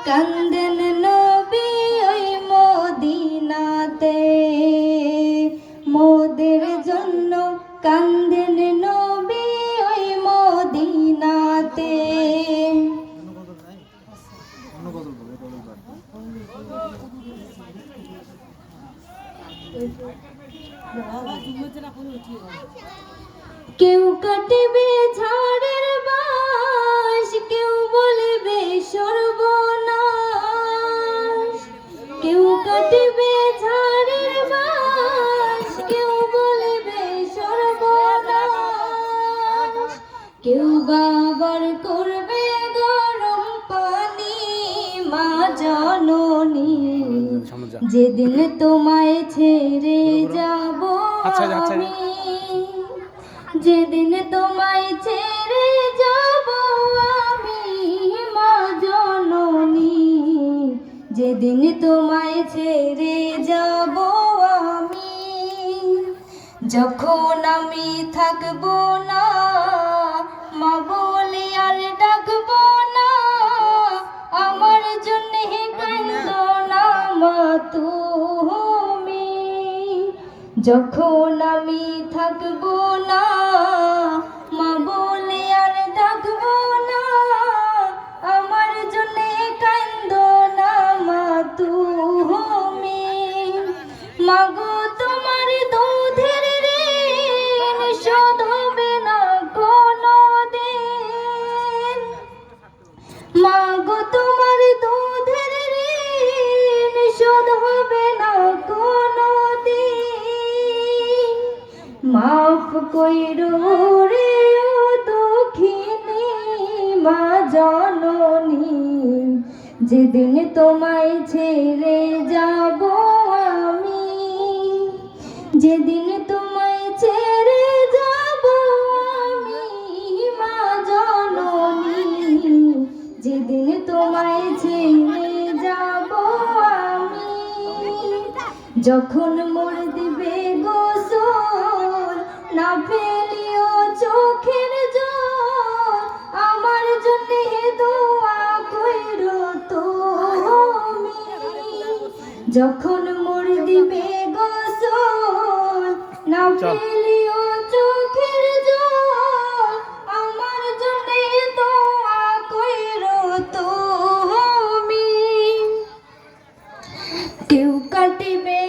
কান্দেন নবী ওই মদিনাতে, মোদের জন্য কান্দেন নবী ওই মদিনাতে। কেউ কাটিবে ঝড়ের বাঁশ, কেউ বলবে সর্বনাশ। কেউ কাটিবে ঝড়ের বাঁশ, কেউ বলবে সর্বনাশ। কেউ বাবার করবে গরম পানি, মা জননী যেদিন তোমায় ছেড়ে যাব আমি, যেদিন তোমায় ছেড়ে যাব আমি, মা জননী যেদিন তোমায় ছেড়ে যাব আমি। যখন আমি থাকবো না মা বলে আর ডাকবো না, আমার জন্য কাঁদো না মা তুমি। যখন আমি থাকবো না মা বলে আর ডাকবো না, আমার জন্য কাঁদো না মা তুমি। মাগো তোমার দুধের ঋণ শোধ হবে না কোনোদিন, মাগো তোমার দুধের ঋণ শোধ হবে না কোনোদিন। মাফ কইরো রে ও দুঃখিনী মা জননী, যেদিন তোমায় ছেড়ে যাব আমি, যেদিন তোমায় ছেড়ে যাব আমি, মা জননী যেদিন তোমায় ছেড়ে যাব আমি। যখন মোর দিবে গোসল না ফেলিও চোখের জল, আমার জন্য দোয়া কইরো তুমি। যখন মোর দিবে গোসল না ফেলিও চোখের জল, আমার জন্য দোয়া কইরো তুমি। কেউ কাটিবে